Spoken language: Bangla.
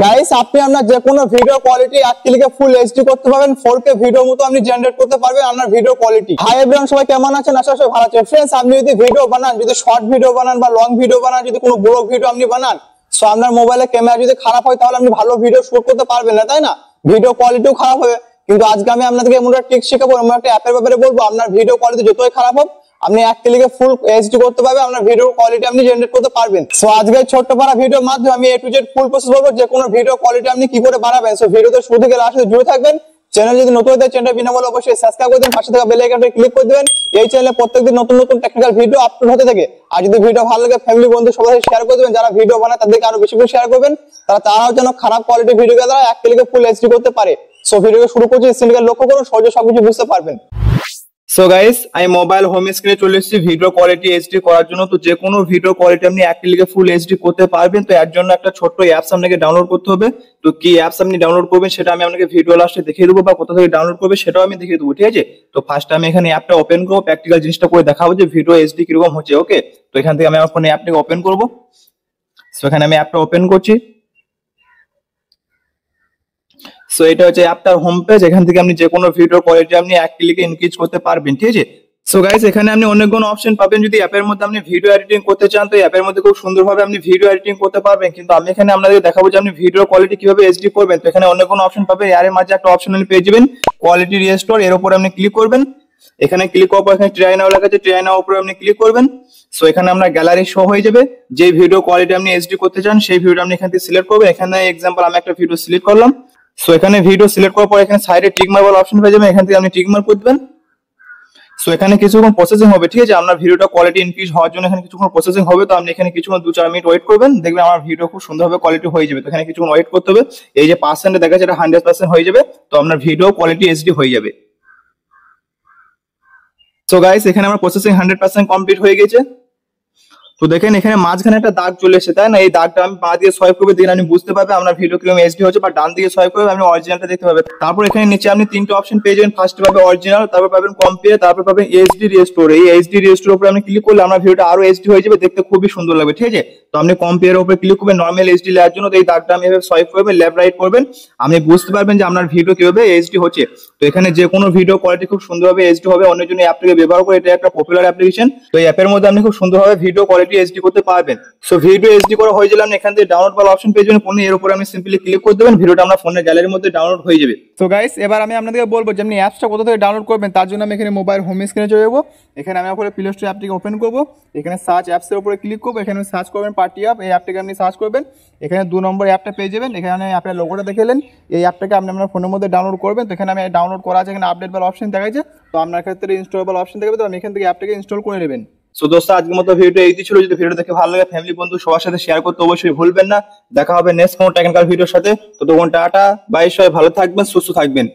গাইস আপনি আপনার যে কোনো ভিডিও কোয়ালিটি 8 ক্লিকে ফুল এইচডি করতে পারবেন। 4K ভিডিও মতো আপনি জেনারেট করতে পারবেন আপনার ভিডিও কোয়ালিটি। হাই এভরিওয়ান, সবাই কেমন আছেন? আশা করি ভালো আছেন। फ्रेंड्स, আপনি যদি ভিডিও বানান, যদি শর্ট ভিডিও বানান বা লং ভিডিও বানান, যদি কোনো ব্লগ ভিডিও আপনি বানান, সো আপনার মোবাইলে ক্যামেরা যদি খারাপ হয় তাহলে আপনি ভালো ভিডিও শুট করতে পারবেন না, তাই না? ভিডিও কোয়ালিটিও খারাপ হবে। কিন্তু আজকে আমি আপনাদেরকে এমন একটা ট্রিক শেখাবো, এমন একটা অ্যাপের ব্যাপারে বলবো, আপনার ভিডিও কোয়ালিটি যতই খারাপ হোক আপনি 1 ক্লিকে ফুল এইচডি করতে পারবেন, আপনার ভিডিও কোয়ালিটি আপনি জেনারেট করতে পারবেন। সো আজকে ছোট্ট পারা ভিডিওর মাধ্যমে আমি A to Z full process বলবো যে কোনো ভিডিও কোয়ালিটি আপনি কি করে বানাবেন। সো ভিডিওতে শুরু থেকে লাস্ট পর্যন্ত জুড়ে থাকবেন। চ্যানেল যদি নতুন হয় চ্যানেলটা বিনামূল্যে অবশ্যই সাবস্ক্রাইব করে দিন, পাশে থাকা বেল আইকনটা ক্লিক করে দিবেন। এই চ্যানেলে প্রত্যেকদিন নতুন নতুন টেকনিক্যাল ভিডিও আপলোড হতে থাকে। আর যদি ভিডিও ভালো লাগে ফ্যামিলি বন্ধু সবার সাথে শেয়ার করে দিবেন। যারা ভিডিও বানায় তাদেরকে আরো বেশি করে শেয়ার করবেন, তারাও যেন খারাপ কোয়ালিটির ভিডিও দ্বারা 1 ক্লিকে ফুল এইচডি করতে পারে। সো ভিডিওকে শুরু করছি, স্ক্রিনকে লক্ষ্য করুন, সহজে সবকিছু বুঝতে পারবেন। সো গাইস, আমি মোবাইল হোম স্ক্রিনে চলে এসেছি ভিডিও কোয়ালিটি এইচডি করার জন্য। তো যে কোনো ভিডিও কোয়ালিটি আপনি 1 ক্লিকে ফুল এইচডি করতে পারবেন। তো এর জন্য একটা ছোট্ট অ্যাপস আপনাকে ডাউনলোড করতে হবে। তো কি অ্যাপস আপনি ডাউনলোড করবেন সেটা আমি আপনাকে ভিডিও লাস্টে দেখিয়ে দেবো, বা কোথা থেকে ডাউনলোড করবে সেটাও আমি দেখিয়ে দেবো, ঠিক আছে? তো ফার্স্ট আমি এখানে অ্যাপটা ওপেন করবো, প্র্যাকটিক্যাল জিনিসটা করে দেখাবো যে ভিডিও এইচডি কিরকম হচ্ছে। ওকে, তো এখান থেকে আমি আমার ফোনে অ্যাপটাকে ওপেন করবো। সো এখানে আমি অ্যাপটা ওপেন করছি। সো এটা হচ্ছে অ্যাপটার হোম পেজ। এখান থেকে আপনি যে কোনো ভিডিও কোয়ালিটি আপনি 1 ক্লিকে ইনক্রিজ করতে পারবেন, ঠিক আছে? সো গাইস, এখানে আপনি অনেকগুলো অপশন পাবেন। যদি অ্যাপের মধ্যে আপনি ভিডিও এডিটিং করতে চান তো অ্যাপের মধ্যে খুব সুন্দরভাবে আপনি ভিডিও এডিটিং করতে পারবেন। কিন্তু আমি এখানে আপনাদের দেখাবো যে আপনি ভিডিও কোয়ালিটি কিভাবে এইচডি করবেন। তো এখানে অনেকগুলো অপশন পাবেন, এর মাঝে একটা অপশন আপনি পেয়ে যাবেন কোয়ালিটি রিস্টোর। এর উপরে আপনি ক্লিক করবেন। এখানে ক্লিক করার পর এখানে ট্রাই নাও লেখা আছে, ট্রাই নাও উপরে আপনি ক্লিক করবেন। সো এখানে আপনার গ্যালারি শো হয়ে যাবে। যে ভিডিও কোয়ালিটি আপনি এইচডি করতে চান সেই ভিডিওটা আপনি এখান থেকে সিলেক্ট করবেন। এখানে এক্সাম্পল আমি একটা ভিডিও সিলেক্ট করলাম। সো এখানে ভিডিও সিলেক্ট করার পর এখানে সাইডে টিক মার্ক বলে অপশন পেয়ে যাবেন, এখান থেকে আপনি টিক মার্ক করে দিবেন। সো এখানে কিছুক্ষণ প্রসেসিং হবে, ঠিক আছে? আপনার ভিডিওটা কোয়ালিটি ইনক্রিজ হওয়ার জন্য এখানে কিছুক্ষণ প্রসেসিং হবে। তো আপনি এখানে কিছুক্ষণ 2-4 মিনিট ওয়েট করবেন, দেখবেন আমার ভিডিও খুব সুন্দরভাবে কোয়ালিটি হয়ে যাবে। তো এখানে কিছুক্ষণ ওয়েট করতে হবে। এই যে পার্সেন্টে দেখা যাচ্ছে এটা 100% হয়ে যাবে। তো আপনার ভিডিও কোয়ালিটি এইচডি হয়ে যাবে। সো গাইস, এখানে আমার প্রসেসিং 100% কমপ্লিট হয়ে গেছে। তো দেখেন এখানে মাঝখানে একটা দাগ চলে এসেছে, তাই না? এই দাগটা আমি পা দিয়ে সোয়াইপ করবে, দেখেন আপনি বুঝতে পারবেন আপনার ভিডিও কিরকম এইচডি হচ্ছে। বা ডান দিকে সোয়াইপ করবে আপনি অরিজিনালটা দেখতে পাবেন। তারপর এখানে নিচে আপনি 3টে অপশন পেয়ে যাবেন। ফার্স্ট পাবেন অরিজিনাল, তারপর পাবেন কম্পেয়ার, তারপর পাবেন এইচডি রিস্টোর। এই এইচডি রিস্টোর উপরে আপনি ক্লিক করলে আপনার ভিডিওটা আরো এইচডি হয়ে যাবে, দেখতে খুবই সুন্দর লাগবে, ঠিক আছে? তো আপনি কম্পেয়ার উপরে ক্লিক করবেন নরমাল এইচডি লেয়ার জন্য। তো এই দাগটা আমি এভাবে সোয়াইপ করবেন, লেফট রাইট করবেন, আপনি বুঝতে পারবেন যে আপনার ভিডিও কিভাবে এইচডি হচ্ছে। তো এখানে যে কোনো ভিডিও কোয়ালিটি খুব সুন্দরভাবে এইচডি হবে। অন্যের জন্য অ্যাপটাকে ব্যবহার করে, এটা একটা পপুলার অ্যাপ্লিকেশন। তো এই অ্যাপের মধ্যে আপনি খুব সুন্দরভাবে ভিডিও কোয়ালিটি এইচডি করতে পারবেন। সো ভিডিও এইচডি করা হয়ে গেলে আপনি এখান থেকে ডাউনলোড বলা অপশন পেয়ে যাবেন ফোনে। এর উপরে আপনি সিম্পলি ক্লিক করে দেবেন, ভিডিওটা আপনার ফোনের গ্যালারির মধ্যে ডাউনলোড হয়ে যাবে। তো গাইস, এবার আমি আপনাদেরকে বলবো যে আপনি অ্যাপসটা কোথা থেকে ডাউনলোড করবেন। তার জন্য আমি এখানে মোবাইল হোম স্ক্রিনে চলে যাবো। এখানে আমি উপরে প্লে স্টোর অ্যাপটিকে ওপেন করবো। এখানে সার্চ অ্যাপসের উপরে ক্লিক করবো। এখানে সার্চ করবেন পার্টি অ্যাপ। এই অ্যাপটাকে আপনি সার্চ করবেন। এখানে 2 নম্বর অ্যাপটা পেয়ে যাবেন। এখানে অ্যাপের লোগোটা দেখলেন। এই অ্যাপটাকে আপনি আপনার ফোনের মধ্যে ডাউনলোড করবেন। তো এখানে আমি ডাউনলোড করা আছে, এখানে আপডেট বলা অপশন দেখাচ্ছে। তো আপনার ক্ষেত্রে ইনস্টলেবল অপশন দেখাবে। তো আপনি এখান থেকে অ্যাপটাকে ইনস্টল করে নেবেন। সো দোস্ত, আজকের মতো ভিডিও এই ছিল। যদি ভিডিও দেখে ভালো লাগে ফ্যামিলি বন্ধু সবার সাথে শেয়ার করতে অবশ্যই ভুলবেন না। দেখা হবে নেক্সট কোনো টেকনিক্যাল ভিডিওর সাথে। ততক্ষণ টাটা বাই, সবাই ভালো থাকবেন, সুস্থ থাকবেন।